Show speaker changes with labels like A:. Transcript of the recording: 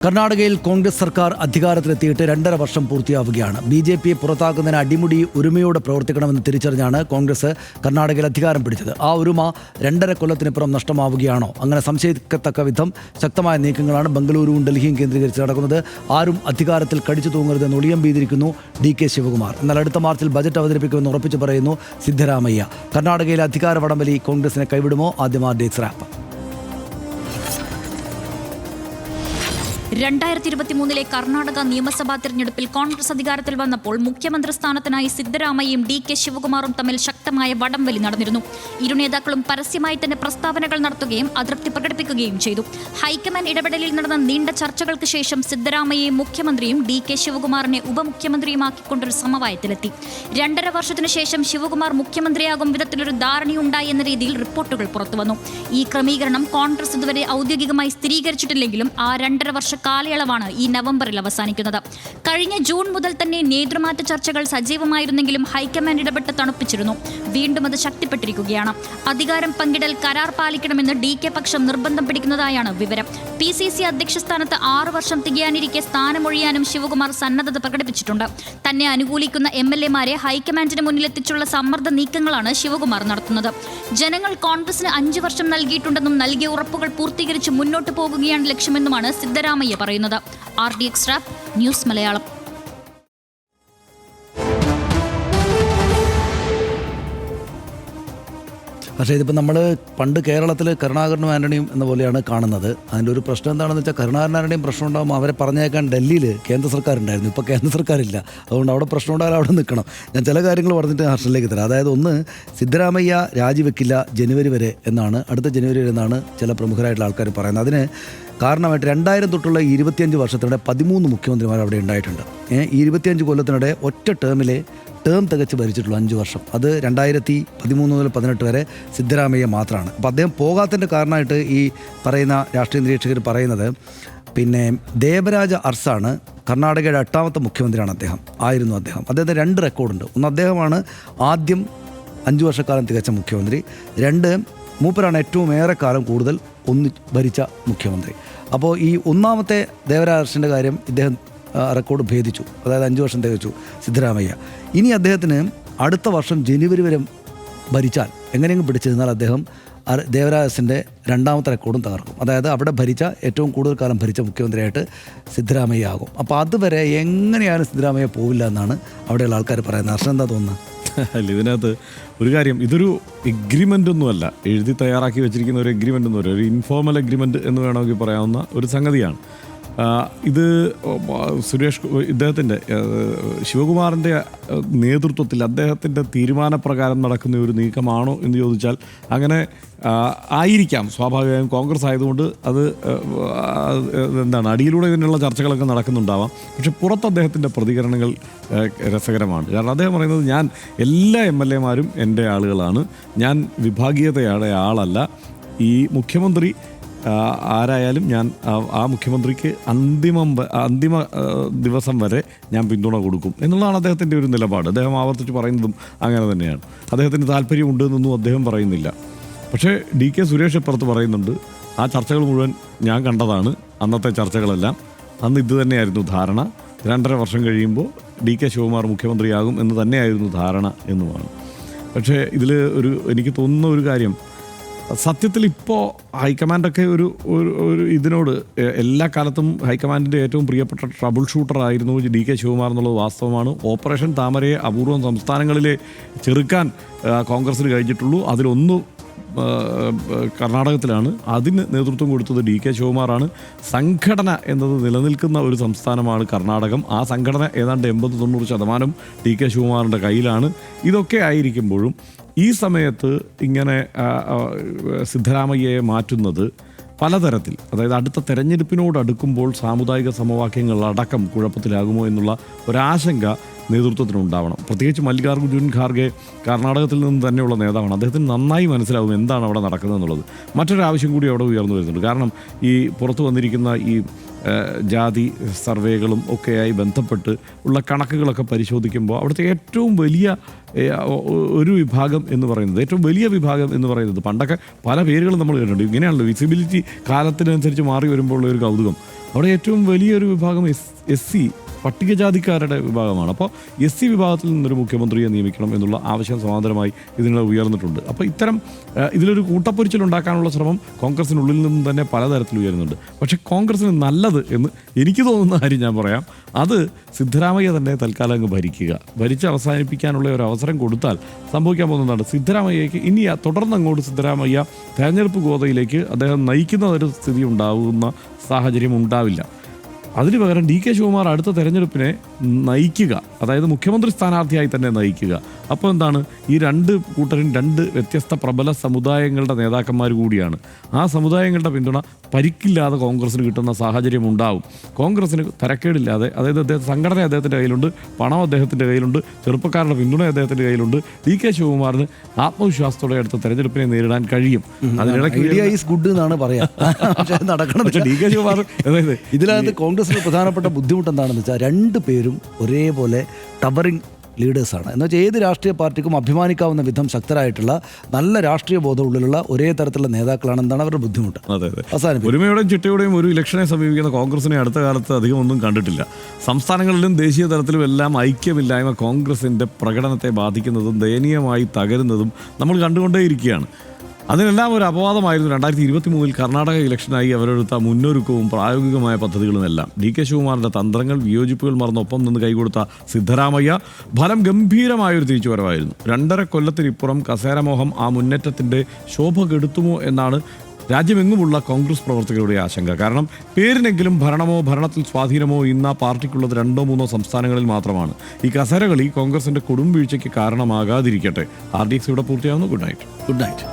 A: കർണാടകയിൽ കോൺഗ്രസ് സർക്കാർ അധികാരത്തിലെത്തിയിട്ട് 2.5 വർഷം പൂർത്തിയാവുകയാണ്. ബി.ജെ.പിയെ പുറത്താക്കുന്നതിന് അടിമുടി ഒരുമയോടെ പ്രവർത്തിക്കണമെന്ന് തിരിച്ചറിഞ്ഞാണ് കോൺഗ്രസ് കർണാടകയിൽ അധികാരം പിടിച്ചത്. ആ ഒരുമ 2.5 കൊല്ലത്തിനിപ്പുറം നഷ്ടമാവുകയാണോ? അങ്ങനെ സംശയിക്കത്തക്ക വിധം ശക്തമായ നീക്കങ്ങളാണ് ബംഗളൂരുവും ഡൽഹിയും കേന്ദ്രീകരിച്ച് നടക്കുന്നത്. ആരും അധികാരത്തിൽ കടിച്ചു തൂങ്ങരുതെന്ന് ഒളിയം ചെയ്തിരിക്കുന്നു ഡി.കെ. ശിവകുമാർ. എന്നാൽ അടുത്ത മാർച്ചിൽ ബജറ്റ് അവതരിപ്പിക്കുമെന്ന് ഉറപ്പിച്ചു പറയുന്നു സിദ്ധരാമയ്യ. കർണാടകയിലെ അധികാര വടംവലി കോൺഗ്രസിനെ കൈവിടുമോ? ആദ്യം ആർഡിഎക്സ് റാപ്പ്.
B: 2023 കർണാടക നിയമസഭാ തിരഞ്ഞെടുപ്പിൽ കോൺഗ്രസ് അധികാരത്തിൽ വന്നപ്പോൾ മുഖ്യമന്ത്രി സ്ഥാനത്തിനായി സിദ്ധരാമയ്യയും ഡി.കെ. ശിവകുമാറും തമ്മിൽ ശക്തമായ വടംവലി നടന്നിരുന്നു. ഇരു നേതാക്കളും പരസ്യമായി തന്നെ പ്രസ്താവനകൾ നടത്തുകയും അതൃപ്തി പ്രകടിപ്പിക്കുകയും ചെയ്തു. ഹൈക്കമാൻഡ് ഇടപെടലിൽ നടന്ന നീണ്ട ചർച്ചകൾക്ക് ശേഷം സിദ്ധരാമയ്യയും മുഖ്യമന്ത്രിയും ഡി.കെ. ശിവകുമാറിനെ ഉപമുഖ്യമന്ത്രിയുമാക്കിക്കൊണ്ടൊരു സമവായത്തിലെത്തി. 2.5 വർഷത്തിനു ശേഷം ശിവകുമാർ മുഖ്യമന്ത്രിയാകും വിധത്തിലൊരു ധാരണയുണ്ടായി എന്ന രീതിയിൽ റിപ്പോർട്ടുകൾ പുറത്തുവന്നു. ഈ ക്രമീകരണം കോൺഗ്രസ് ഇതുവരെ ഔദ്യോഗികമായി സ്ഥിരീകരിച്ചിട്ടില്ലെങ്കിലും ആ 2.5 വർഷ കാലയളവാണ് ഈ നവംബറിൽ അവസാനിക്കുന്നത്. കഴിഞ്ഞ ജൂൺ മുതൽ തന്നെ നേതൃമാറ്റ ചർച്ചകൾ സജീവമായിരുന്നെങ്കിലും ഹൈക്കമാൻഡ് ഇടപെട്ട് തണുപ്പിച്ചിരുന്നു. വീണ്ടും അത് ശക്തിപ്പെട്ടിരിക്കുകയാണ്. അധികാരം പങ്കിടൽ കരാർ പാലിക്കണമെന്ന് ഡി.കെ. പക്ഷം നിർബന്ധം പിടിക്കുന്നതായാണ് വിവരം. പി.സി.സി. അധ്യക്ഷ സ്ഥാനത്ത് 6 വർഷം തികയാനിരിക്കെ സ്ഥാനമൊഴിയാനും ശിവകുമാർ സന്നദ്ധത പ്രകടിപ്പിച്ചിട്ടുണ്ട്. തന്നെ അനുകൂലിക്കുന്ന എം.എൽ.എമാരെ ഹൈക്കമാൻഡിന് മുന്നിലെത്തിച്ചുള്ള സമ്മർദ്ദ നീക്കങ്ങളാണ് ശിവകുമാർ നടത്തുന്നത്. ജനങ്ങൾ കോൺഗ്രസിന് 5 വർഷം നൽകിയിട്ടുണ്ടെന്നും നൽകിയ ഉറപ്പുകൾ പൂർത്തീകരിച്ച് മുന്നോട്ട് പോകുകയാണ് ലക്ഷ്യമെന്നുമാണ് സിദ്ധരാമയ്യ പറയുന്നത്. ആർഡിഎക്സ് റാപ്പ് ന്യൂസ് മലയാളം.
A: പക്ഷേ ഇതിപ്പോൾ നമ്മൾ പണ്ട് കേരളത്തിൽ കരുണാകരനും ആൻ്റണിയും എന്ന പോലെയാണ് കാണുന്നത്. അതിൻ്റെ ഒരു പ്രശ്നം എന്താണെന്ന് വെച്ചാൽ കരുണാകരൻ ആൻ്റണിയും പ്രശ്നം ഉണ്ടാകുമ്പോൾ അവരെ പറഞ്ഞേക്കാൻ ഡൽഹിയിൽ കേന്ദ്ര സർക്കാർ ഉണ്ടായിരുന്നു. ഇപ്പോൾ കേന്ദ്ര സർക്കാരില്ല. അതുകൊണ്ട് അവിടെ പ്രശ്നം ഉണ്ടായാലും അവിടെ നിൽക്കണം. ഞാൻ ചില കാര്യങ്ങൾ പറഞ്ഞിട്ട് ഹർഷനിലേക്ക് തരാം. അതായത് ഒന്ന്, സിദ്ധരാമയ്യ രാജിവെക്കില്ല ജനുവരി വരെ എന്നാണ്, അടുത്ത ജനുവരി വരെ എന്നാണ് ചില പ്രമുഖരായിട്ടുള്ള ആൾക്കാർ പറയുന്നത്. അതിന് കാരണമായിട്ട് 2000 തൊട്ടുള്ള 25 വർഷത്തിനിടെ 13 മുഖ്യമന്ത്രിമാർ അവിടെ ഉണ്ടായിട്ടുണ്ട്. ഈ 25 കൊല്ലത്തിനിടെ ഒറ്റ ടേം തികച്ച് ഭരിച്ചിട്ടുള്ളൂ 5 വർഷം. അത് 2013 മുതൽ 18 വരെ സിദ്ധരാമയ്യ മാത്രമാണ്. അപ്പോൾ അദ്ദേഹം പോകാത്തതിൻ്റെ കാരണമായിട്ട് ഈ പറയുന്ന രാഷ്ട്രീയ നിരീക്ഷകർ പറയുന്നത്, പിന്നെ ദേവരാജ അർസാണ് കർണാടകയുടെ 8ാമത്തെ മുഖ്യമന്ത്രിയാണ് ആയിരുന്നു അദ്ദേഹം. അദ്ദേഹത്തിന് 2 റെക്കോർഡുണ്ട്. ഒന്ന്, അദ്ദേഹമാണ് ആദ്യം 5 വർഷക്കാലം തികച്ച മുഖ്യമന്ത്രി. 2, മൂപ്പരാണ് ഏറ്റവും ഏറെ കാലം കൂടുതൽ ഭരിച്ച മുഖ്യമന്ത്രി. അപ്പോൾ ഈ 1ാമത്തെ ദേവരാജ അർസിൻ്റെ കാര്യം ഇദ്ദേഹം റെക്കോർഡ് ഭേദിച്ചു. അതായത് 5 വർഷം തികച്ചു സിദ്ധരാമയ്യ. ഇനി അദ്ദേഹത്തിന് അടുത്ത വർഷം ജനുവരി വരെ ഭരിച്ചാൽ എങ്ങനെയെങ്കിലും പിടിച്ചിരുന്നാൽ അദ്ദേഹം ദേവരാജസിൻ്റെ 2ാമത്തെ റെക്കോർഡും തകർക്കും. അതായത് അവിടെ ഭരിച്ച ഏറ്റവും കൂടുതൽ കാലം ഭരിച്ച മുഖ്യമന്ത്രിയായിട്ട് സിദ്ധരാമയ്യ ആകും. അപ്പോൾ അതുവരെ എങ്ങനെയാലും സിദ്ധരാമയ്യ പോവില്ല എന്നാണ് അവിടെയുള്ള ആൾക്കാർ പറയുന്നത്. ഹർഷൻ എന്താ തോന്നുന്നത്?
C: അല്ല, ഇതിനകത്ത് ഒരു കാര്യം, ഇതൊരു എഗ്രിമെൻ്റ് ഒന്നുമല്ല, എഴുതി തയ്യാറാക്കി വെച്ചിരിക്കുന്ന ഒരു എഗ്രിമെൻ്റ് ഒന്നുമല്ല, ഒരു ഇൻഫോർമൽ എഗ്രിമെൻ്റ് എന്ന് വേണമെങ്കിൽ പറയാവുന്ന ഒരു സംഗതിയാണ് ഇത്. ഇദ്ദേഹത്തിൻ്റെ ശിവകുമാറിൻ്റെ നേതൃത്വത്തിൽ അദ്ദേഹത്തിൻ്റെ തീരുമാനപ്രകാരം നടക്കുന്ന ഒരു നീക്കമാണോ എന്ന് ചോദിച്ചാൽ അങ്ങനെ ആയിരിക്കാം. സ്വാഭാവികമായും കോൺഗ്രസ് ആയതുകൊണ്ട് അത് അടിയിലൂടെ ഇതിനുള്ള ചർച്ചകളൊക്കെ നടക്കുന്നുണ്ടാവാം. പക്ഷെ പുറത്ത് അദ്ദേഹത്തിൻ്റെ പ്രതികരണങ്ങൾ രസകരമാണ്. കാരണം അദ്ദേഹം പറയുന്നത്, ഞാൻ എല്ലാ എം.എൽ.എമാരും എൻ്റെ ആളുകളാണ്, ഞാൻ വിഭാഗീയതയുടെ ആളല്ല, ഈ മുഖ്യമന്ത്രി ആരായാലും ഞാൻ ആ മുഖ്യമന്ത്രിക്ക് അന്തിമ ദിവസം വരെ ഞാൻ പിന്തുണ കൊടുക്കും എന്നുള്ളതാണ് അദ്ദേഹത്തിൻ്റെ ഒരു നിലപാട്. അദ്ദേഹം ആവർത്തിച്ച് പറയുന്നതും അങ്ങനെ തന്നെയാണ്. അദ്ദേഹത്തിന് താല്പര്യമുണ്ട് എന്നൊന്നും അദ്ദേഹം പറയുന്നില്ല. പക്ഷേ ഡി.കെ. സുരേഷ് ഇപ്പുറത്ത് പറയുന്നുണ്ട്, ആ ചർച്ചകൾ മുഴുവൻ ഞാൻ കണ്ടതാണ്, അന്നത്തെ ചർച്ചകളെല്ലാം അന്ന് ഇത് തന്നെയായിരുന്നു ധാരണ, 2.5 വർഷം കഴിയുമ്പോൾ ഡി.കെ. ശിവകുമാർ മുഖ്യമന്ത്രിയാകും എന്ന് തന്നെയായിരുന്നു ധാരണ എന്നുമാണ്. പക്ഷേ ഇതിൽ എനിക്ക് തോന്നുന്ന ഒരു കാര്യം, സത്യത്തിൽ ഇപ്പോൾ ഹൈക്കമാൻഡൊക്കെ ഒരു ഇതിനോട് എല്ലാ കാലത്തും ഹൈക്കമാൻഡിൻ്റെ ഏറ്റവും പ്രിയപ്പെട്ട ട്രബിൾ ഷൂട്ടറായിരുന്നു ഡി.കെ. ശിവകുമാർ എന്നുള്ളത് വാസ്തവമാണ്. ഓപ്പറേഷൻ താമരയെ അപൂർവം സംസ്ഥാനങ്ങളിലെ ചെറുക്കാൻ കോൺഗ്രസ്സിന് കഴിഞ്ഞിട്ടുള്ളൂ. അതിലൊന്ന് കർണാടകത്തിലാണ്. അതിന് നേതൃത്വം കൊടുത്തത് ഡി.കെ. ശിവകുമാറാണ്. സംഘടന എന്നത് നിലനിൽക്കുന്ന ഒരു സംസ്ഥാനമാണ് കർണാടകം. ആ സംഘടന ഏതാണ്ട് 80-90% ഡി.കെ. ശിവകുമാറിൻ്റെ കയ്യിലാണ്. ഇതൊക്കെ ആയിരിക്കുമ്പോഴും ഈ സമയത്ത് ഇങ്ങനെ സിദ്ധരാമയ്യയെ മാറ്റുന്നത് പലതരത്തിൽ, അതായത് അടുത്ത തെരഞ്ഞെടുപ്പിനോട് അടുക്കുമ്പോൾ സാമുദായിക സമവാക്യങ്ങളടക്കം കുഴപ്പത്തിലാകുമോ എന്നുള്ള ഒരാശങ്ക നേതൃത്വത്തിനുണ്ടാവണം. പ്രത്യേകിച്ച് മല്ലികാർജുൻ ഖാർഗെ കർണാടകത്തിൽ നിന്ന് തന്നെയുള്ള നേതാവാണ്. അദ്ദേഹത്തിന് നന്നായി മനസ്സിലാവും എന്താണ് അവിടെ നടക്കുന്നത് എന്നുള്ളത്. മറ്റൊരാവശ്യം കൂടി അവിടെ ഉയർന്നു വരുന്നുണ്ട്. കാരണം ഈ പുറത്തു വന്നിരിക്കുന്ന ഈ ജാതി സർവേകളും ഒക്കെയായി ബന്ധപ്പെട്ട് ഉള്ള കണക്കുകളൊക്കെ പരിശോധിക്കുമ്പോൾ അവിടുത്തെ ഏറ്റവും വലിയ ഒരു വിഭാഗം എന്ന് പറയുന്നത്, ഏറ്റവും വലിയ വിഭാഗം എന്ന് പറയുന്നത്, പണ്ടൊക്കെ പല പേരുകളും നമ്മൾ കേട്ടിട്ടുണ്ട്. ഇങ്ങനെയാണല്ലോ വിസിബിലിറ്റി കാലത്തിനനുസരിച്ച് മാറി വരുമ്പോഴുള്ള ഒരു കൗതുകം. അവിടെ ഏറ്റവും വലിയൊരു വിഭാഗം SC പട്ടികജാതിക്കാരുടെ വിഭാഗമാണ്. അപ്പോൾ SC വിഭാഗത്തിൽ നിന്നൊരു മുഖ്യമന്ത്രിയെ നിയമിക്കണം എന്നുള്ള ആവശ്യം സമാന്തരമായി ഇതിനുള്ള ഉയർന്നിട്ടുണ്ട്. അപ്പോൾ ഇത്തരം ഇതിലൊരു കൂട്ടപ്പൊരിച്ചിലുണ്ടാക്കാനുള്ള ശ്രമം കോൺഗ്രസിനുള്ളിൽ നിന്നും തന്നെ പലതരത്തിൽ ഉയരുന്നുണ്ട്. പക്ഷേ കോൺഗ്രസിന് നല്ലത് എന്ന് എനിക്ക് തോന്നുന്ന കാര്യം ഞാൻ പറയാം, അത് സിദ്ധരാമയ്യ തന്നെ തൽക്കാലം അങ്ങ് ഭരിച്ച് അവസാനിപ്പിക്കാനുള്ള ഒരു അവസരം കൊടുത്താൽ സംഭവിക്കാൻ പോകുന്നതാണ്. സിദ്ധരാമയ്യക്ക് ഇനി തുടർന്ന് അങ്ങോട്ട് സിദ്ധരാമയ്യ തെരഞ്ഞെടുപ്പ് ഗോതയിലേക്ക് അദ്ദേഹം നയിക്കുന്ന ഒരു സ്ഥിതി ഉണ്ടാകുന്ന സാഹചര്യം ഉണ്ടാവില്ല. അതിന് പകരം DK ശിവകുമാർ അടുത്ത തെരഞ്ഞെടുപ്പിനെ നയിക്കുക, അതായത് മുഖ്യമന്ത്രി സ്ഥാനാർത്ഥിയായി തന്നെ നയിക്കുക. അപ്പോൾ എന്താണ്, ഈ രണ്ട് കൂട്ടരും രണ്ട് വ്യത്യസ്ത പ്രബല സമുദായങ്ങളുടെ നേതാക്കന്മാർ കൂടിയാണ്. ആ സമുദായങ്ങളുടെ പിന്തുണ പരിക്കില്ലാതെ കോൺഗ്രസിന് കിട്ടുന്ന സാഹചര്യം ഉണ്ടാവും. കോൺഗ്രസിന് തരക്കേടില്ലാതെ, അതായത് സംഘടന അദ്ദേഹത്തിൻ്റെ കയ്യിലുണ്ട്, പണം അദ്ദേഹത്തിൻ്റെ കയ്യിലുണ്ട്, ചെറുപ്പക്കാരുടെ പിന്തുണ അദ്ദേഹത്തിൻ്റെ കയ്യിലുണ്ട്. DK ശിവകുമാറിന് ആത്മവിശ്വാസത്തോടെ അടുത്ത തെരഞ്ഞെടുപ്പിനെ നേരിടാൻ കഴിയും. അതിനിടയ്ക്ക്
A: ഗുഡ് എന്നാണ് പറയാ, നടക്കണം.
C: DK ശിവകുമാർ അതായത്
A: ഇതിനകത്ത് കോൺഗ്രസിന് പ്രധാനപ്പെട്ട ബുദ്ധിമുട്ട് എന്താണെന്ന് വെച്ചാൽ രണ്ട് പേരും ഒരേപോലെ ടവറിംഗ് ലീഡേഴ്സാണ്. എന്ന് വെച്ചാൽ ഏത് രാഷ്ട്രീയ പാർട്ടിക്കും അഭിമാനിക്കാവുന്ന വിധം ശക്തരായിട്ടുള്ള നല്ല രാഷ്ട്രീയ ബോധമുള്ളിലുള്ള ഒരേ തരത്തിലുള്ള നേതാക്കളാണ്. എന്താണ് അവരുടെ ബുദ്ധിമുട്ട്?
C: അവസാനം ഒരുമയോടെയും ചിട്ടയോടെയും ഒരു ഇലക്ഷനെ സമീപിക്കുന്ന കോൺഗ്രസിനെ അടുത്ത കാലത്ത് അധികം ഒന്നും കണ്ടിട്ടില്ല. സംസ്ഥാനങ്ങളിലും ദേശീയ തലത്തിലും എല്ലാം ഐക്യമില്ലായ്മ കോൺഗ്രസിൻ്റെ പ്രകടനത്തെ ബാധിക്കുന്നതും ദയനീയമായി തകരുന്നതും നമ്മൾ കണ്ടുകൊണ്ടേയിരിക്കുകയാണ്. അതിനെല്ലാം ഒരു അപവാദമായിരുന്നു 2023 കർണാടക ഇലക്ഷനായി അവരെടുത്ത മുന്നൊരുക്കവും പ്രായോഗികമായ പദ്ധതികളുമെല്ലാം. DK ശിവകുമാറിൻ്റെ തന്ത്രങ്ങൾ, വിയോജിപ്പുകൾ മറന്നൊപ്പം നിന്ന് കൈകൊടുത്ത സിദ്ധരാമയ്യ ഫലം ഗംഭീരമായൊരു തിരിച്ചുവരവായിരുന്നു. 2.5 കൊല്ലത്തിനിപ്പുറം കസേരമോഹം ആ മുന്നേറ്റത്തിൻ്റെ ശോഭ കെടുത്തുമോ എന്നാണ് രാജ്യമെങ്ങുമുള്ള കോൺഗ്രസ് പ്രവർത്തകരുടെ ആശങ്ക. കാരണം പേരിനെങ്കിലും ഭരണമോ ഭരണത്തിൽ സ്വാധീനമോ ഇന്ന് ആ പാർട്ടിക്കുള്ളത് 2-3 സംസ്ഥാനങ്ങളിൽ മാത്രമാണ്. ഈ കസേരകളി കോൺഗ്രസിൻ്റെ കൊടുംവീഴ്ചയ്ക്ക് കാരണമാകാതിരിക്കട്ടെ. RDX ഇവിടെ പൂർത്തിയാവുന്നു. Good night.